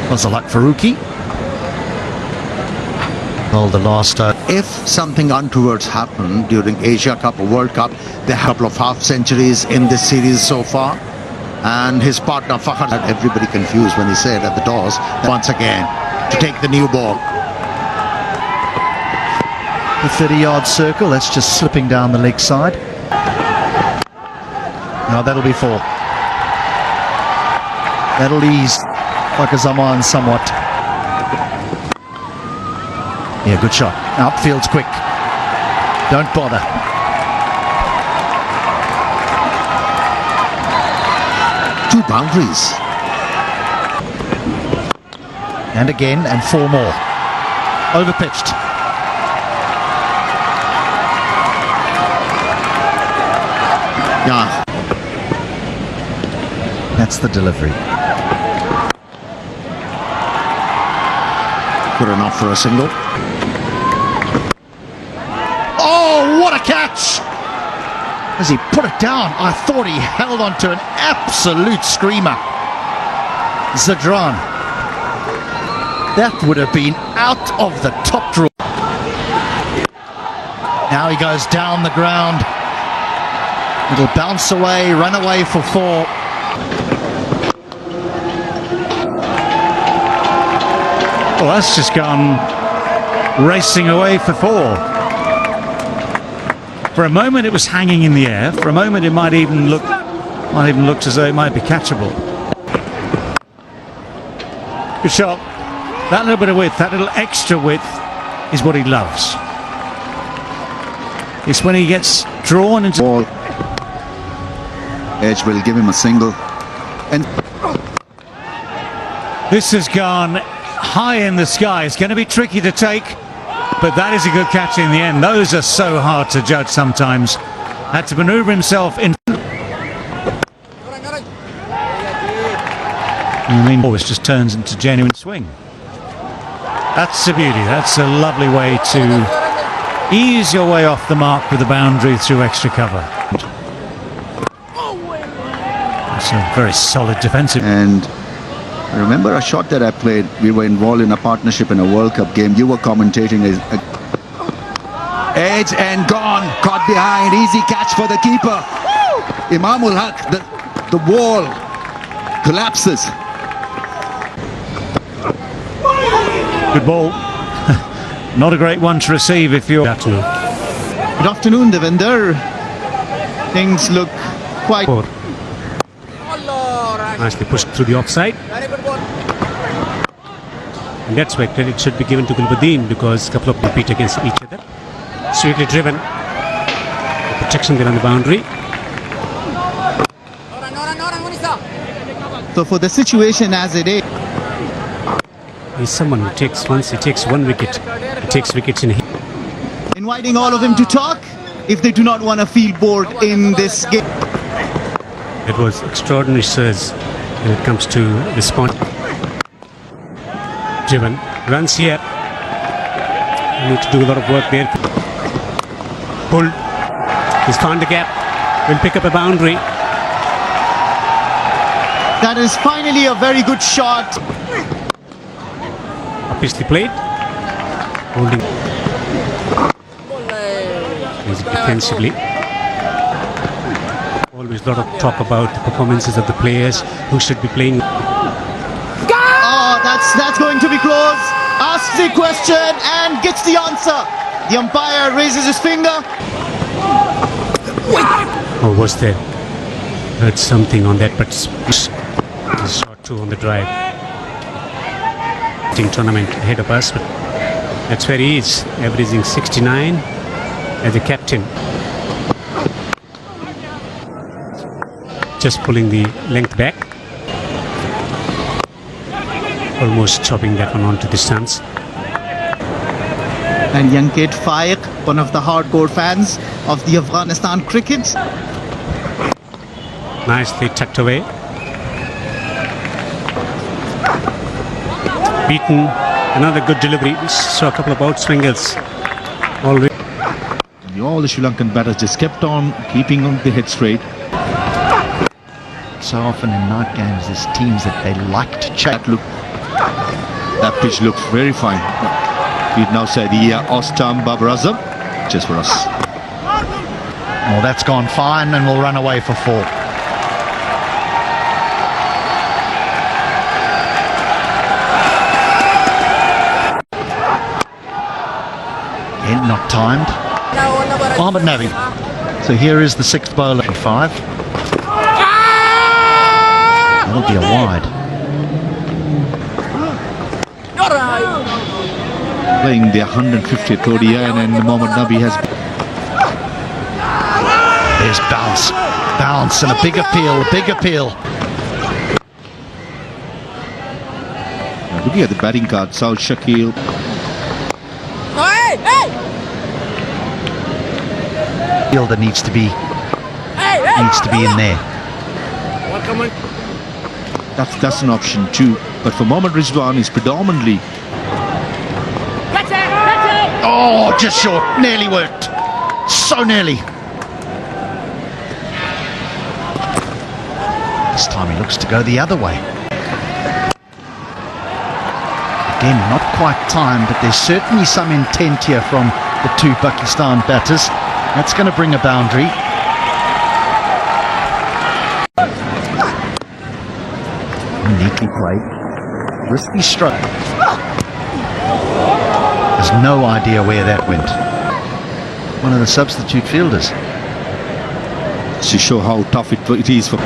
Was a luck Faruqi. Well, the last... If something untoward happened during Asia Cup or World Cup, there are a couple of half centuries in this series so far. And his partner Fahad had everybody confused when he said at the doors, once again, to take the new ball. The 30-yard circle, that's just slipping down the leg side. Now that'll be 4. That'll ease Zaman somewhat. Yeah, good shot. Outfield's quick. Don't bother. Two boundaries. And again, and 4 more. Overpitched. Yeah. That's the delivery. Good enough for a single. Oh, what a catch! As he put it down, I thought he held on to an absolute screamer. Zadran. That would have been out of the top drawer. Now he goes down the ground. It'll bounce away, run away for 4. Well, that's just gone racing away for 4. For a moment it was hanging in the air. For a moment it might even looked as though it might be catchable. Good shot. That little bit of width, that little extra width is what he loves. It's when he gets drawn into ball. Edge will give him a single. And this has gone high in the sky. It's going to be tricky to take, but that is a good catch in the end. Those are so hard to judge sometimes. Had to maneuver himself in. I mean, always just turns into genuine swing. That's a beauty. That's a lovely way to ease your way off the mark with the boundary through extra cover. It's a very solid defensive. And I remember a shot that I played. We were involved in a partnership in a World Cup game. You were commentating. Edge and gone. Caught behind. Easy catch for the keeper. Imamul Haq. The wall collapses. Good ball. Not a great one to receive if you're... Good afternoon. Good afternoon, Devinder. Things look quite... Nicely pushed through the offside. And that's where credit should be given to Gulbuddin, because a couple of compete against each other. Sweetly driven. The protection there on the boundary. So for the situation as it is... He's someone who takes, once he takes 1 wicket, he takes wickets in... Inviting all of them to talk if they do not want to feel bored in this game. It was extraordinary surge when it comes to response. Driven. Runs here. Need to do a lot of work there. Pulled. He's found the gap. Will pick up a boundary. That is finally a very good shot. Obviously played. Holding. He's defensively. Always a lot of talk about the performances of the players who should be playing. Oh, that's going to be close. Asks the question and gets the answer. The umpire raises his finger. Or was there? Heard something on that, but shot 2 on the drive. Tournament ahead of us, but that's where he is, averaging 69 as a captain. Just pulling the length back. Almost chopping that one onto the stance. And young kid Faiq, one of the hardcore fans of the Afghanistan cricket. Nicely tucked away. Beaten. Another good delivery. We saw a couple of outswingers already. All the Sri Lankan batters just kept on keeping on the head straight. So often in night games, there's teams that they like to check. Look. That pitch looks very fine. We'd now say the Ostam Babar Azam, just for us. Well, that's gone fine and will run away for 4. Again, not timed. Ahmed Nabi. So here is the 6th bowler at 5. That'll be a wide. Playing the 150th ODI and Mohammad Nabi has... There's bounce. Bounce and a big appeal, Now, looking at the batting card, Saud Shakil. Fielder needs to be in there. That's an option too. But for Mohammad Rizwan, is predominantly... Oh, just short. Nearly worked. So nearly. This time he looks to go the other way. Again, not quite timed, but there's certainly some intent here from the 2 Pakistan batters. That's going to bring a boundary. Neatly played. Risky stroke. Has no idea where that went. One of the substitute fielders. To show how tough it is for...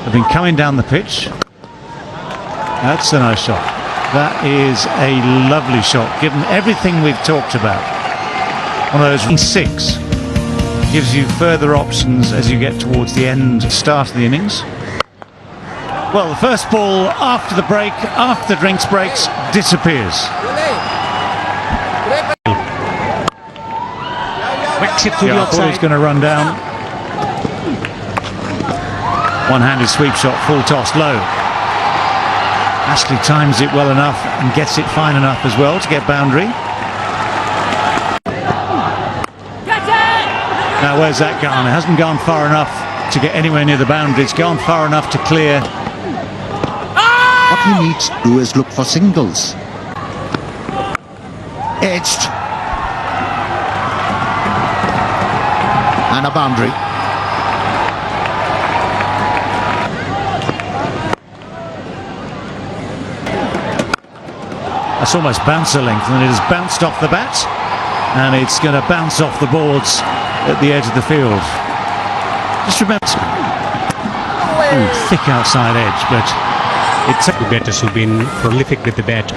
They've been coming down the pitch. That's a nice shot. That is a lovely shot, given everything we've talked about. One of those 6 gives you further options as you get towards the start of the innings. Well, the first ball after the break, after the drinks breaks, disappears. Whacks it to the I thought he was outside. going to run down. One-handed sweep shot, full toss, low. Ashley times it well enough and gets it fine enough as well to get boundary. Now where's that gone? It hasn't gone far enough to get anywhere near the boundary. It's gone far enough to clear. What he needs to do is look for singles. Edged. And a boundary. That's almost bouncer length, and it has bounced off the bat, and it's going to bounce off the boards at the edge of the field. Just remember, thick outside edge, but It's the batters who've been prolific with the bat.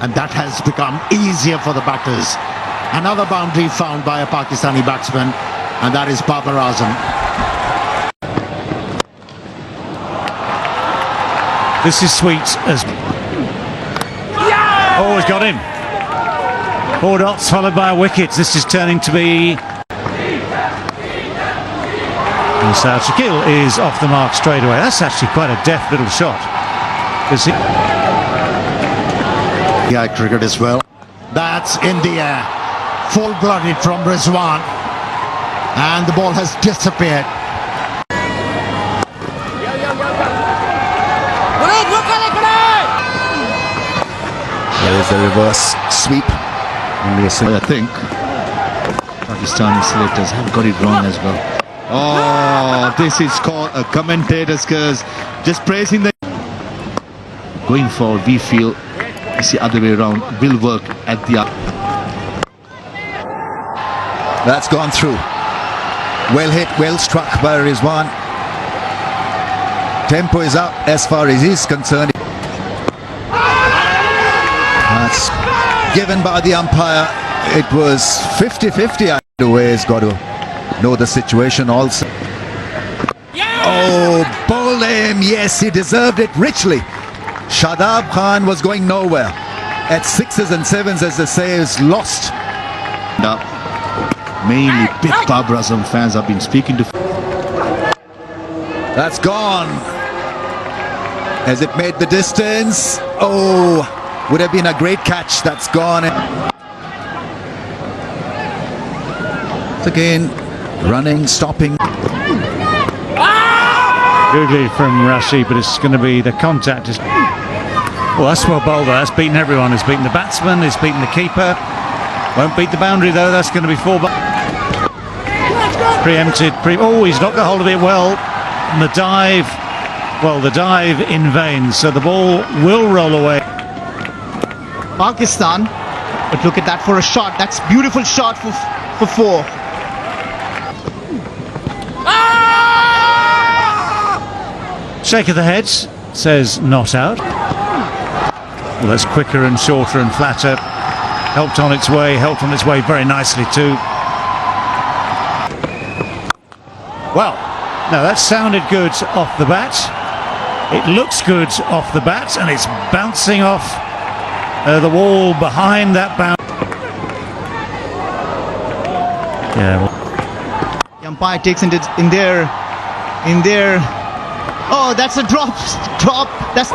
And that has become easier for the batters. Another boundary found by a Pakistani batsman, and that is Babar Azam. this is sweet as... Oh, he's got him. 4 dots followed by a wicket. This is turning to be... And Saud Shakil is off the mark straight away. That's actually quite a deft little shot. Yeah, cricket as well. That's in the air. Full-blooded from Rizwan. And the ball has disappeared. There is a reverse sweep. I think Pakistani selectors have got it wrong as well. Oh, this is called a commentator's curse. Just praising the... Going forward, we feel it's the other way around. Will work at the... That's gone through. Well hit, well struck by Rizwan. Tempo is up as far as he's concerned. That's given by the umpire. It was 50-50. The way he's got to know the situation also. Oh, bowled him. Yes, he deserved it richly. Shadab Khan was going nowhere. At 6s and 7s, as they say, is lost. Mainly big Babar Azam fans have been speaking to... That's gone. Has it made the distance? Oh, would have been a great catch. That's gone. Again, running, stopping. Googly from Rashid, but it's going to be the contact. Well, that's well bowled. That's beaten everyone. It's beaten the batsman. It's beaten the keeper. Won't beat the boundary though. That's going to be 4. Preempted. Oh, he's not got hold of it well. And the dive. Well, the dive in vain. So the ball will roll away. Pakistan, but look at that for a shot. That's beautiful shot for 4. Shake of the heads says not out. Well, that's quicker and shorter and flatter. Helped on its way very nicely too. Well, no, that sounded good off the bat. It looks good off the bat, and it's bouncing off the wall behind that bound. Yeah. Well. The umpire takes it in there. Oh, that's a drop. That's.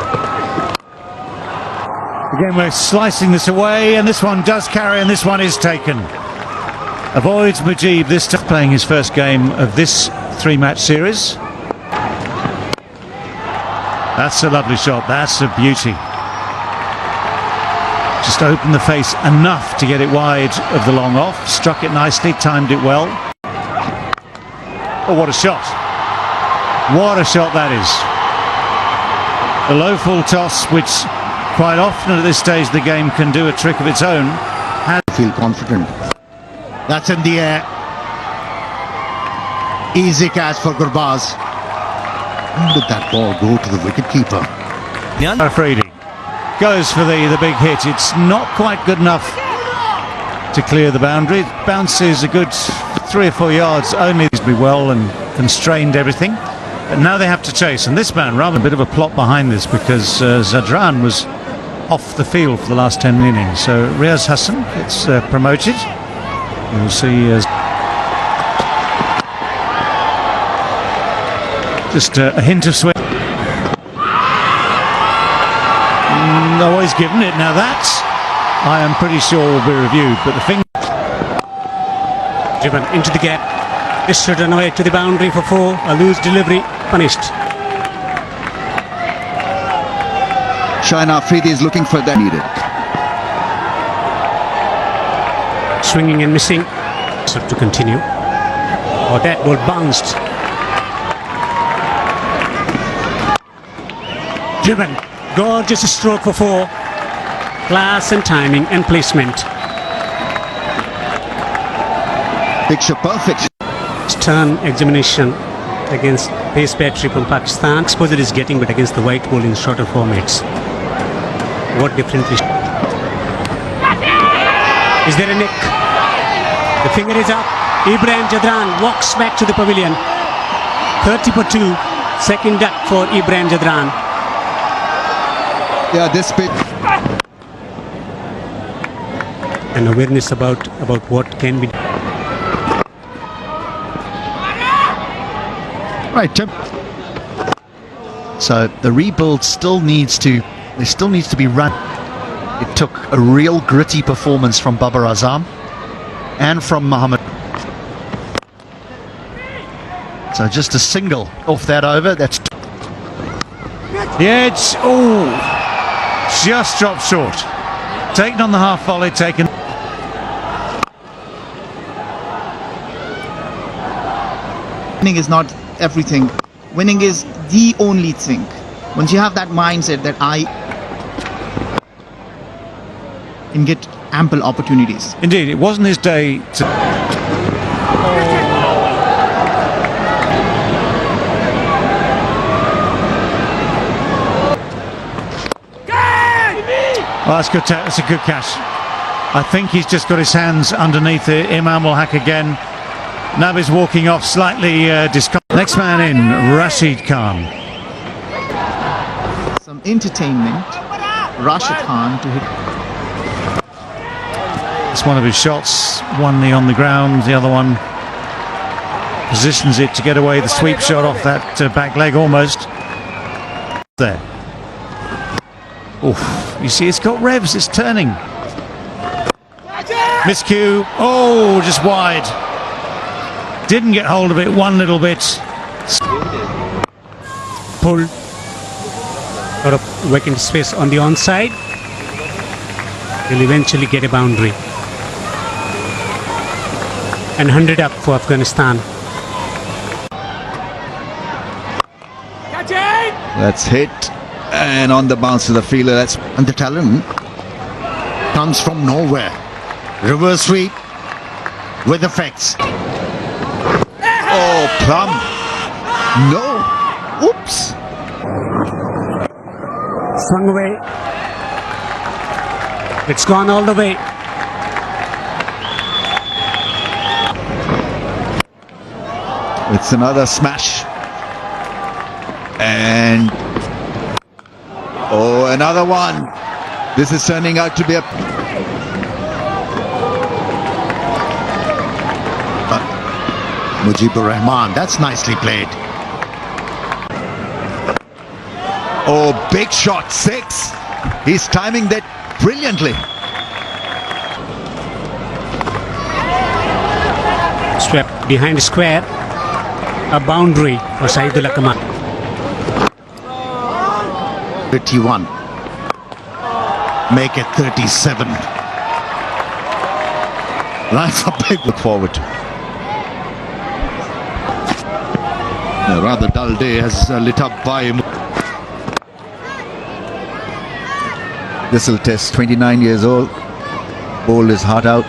Again, we're slicing this away, and this one does carry, and this one is taken. Avoids Mujib this time, playing his first game of this 3-match series. That's a lovely shot. That's a beauty. Just opened the face enough to get it wide of the long off. Struck it nicely, timed it well. Oh, what a shot. What a shot that is. A low full toss, which quite often at this stage the game can do a trick of its own. Feel confident. That's in the air. Easy catch for Gurbaz. How did that ball go to the wicketkeeper? Afridi goes for the big hit. It's not quite good enough to clear the boundary. It bounces a good 3 or 4 yards only. He's been well and constrained everything. But now they have to chase. And this man, rather a bit of a plot behind this, because Zadran was off the field for the last 10 innings. So Riaz Hassan gets promoted. You'll see just a hint of swing. No, he's given it. Now that, I am pretty sure, will be reviewed. But the thing... Driven into the gap. This should run away to the boundary for 4. A loose delivery, punished. Shaheen Afridi is looking for that needed. Swinging and missing. So to continue. Oh, that ball bounced. Driven. Gorgeous stroke for 4. Class and timing and placement. Picture perfect. Stern examination against pace battery from Pakistan. Exposure is getting, but against the white ball in shorter formats. What differently? Is there a nick? The finger is up. Ibrahim Jadran walks back to the pavilion. 30 for 2. Second duck for Ibrahim Jadran. Yeah, this pitch. An awareness about what can be done. Right, Tim. So the rebuild still needs to be run. It took a real gritty performance from Babar Azam and from Mohammed. So just a single off that over. That's The edge. Oh, just dropped short. Taken on the half volley. Taken. Winning is not everything. Winning is the only thing. Once you have that mindset that I can get ample opportunities. Indeed, it wasn't his day to. Well, that's good. That's a good catch. I think he's just got his hands underneath it. Imam will hack again. Nabi's walking off slightly discomfort. Next man in, Rashid Khan. Some entertainment. Rashid Khan to hit. It's one of his shots. One knee on the ground, the other one positions it to get away the sweep shot off that back leg almost. There. Oof. You see, it's got revs, it's turning. Miscue. Oh, just wide. Didn't get hold of it one little bit. Pulled out of vacant space on the onside. Will eventually get a boundary. And 100 up for Afghanistan. That's hit and on the bounce to the fielder. That's And the talent comes from nowhere. Reverse sweep with effects. oh plum. No. Oops. Swung away. It's gone all the way. It's another smash. And oh, another one. This is turning out to be a Mujibur Rahman, that's nicely played. oh big shot, 6. He's timing that brilliantly. Swept behind square. A boundary for Saidullah Kamal. 31. Make it 37. That's a big look forward. A rather dull day has lit up by This will test 29 years old. Bowled his heart out.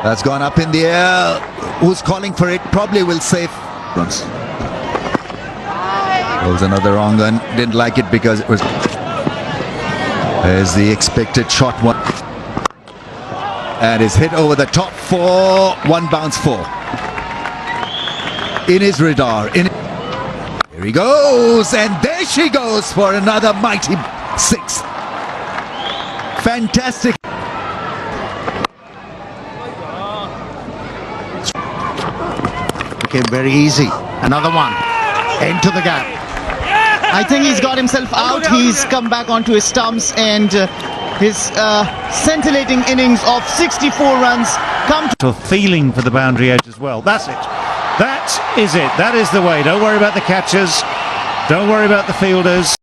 That's gone up in the air. Who's calling for it? Probably will save runs. Was another wrong one. Didn't like it because it was. There's the expected shot one. And is hit over the top for 1 bounce 4. In his radar. Here he goes, and there she goes for another mighty 6. Fantastic. Became very easy. Another one. Into the gap. I think he's got himself out. He's come back onto his stumps, and his scintillating innings of 64 runs come to Feeling for the boundary edge as well. That's it. That is it. That is the way. Don't worry about the catchers. Don't worry about the fielders.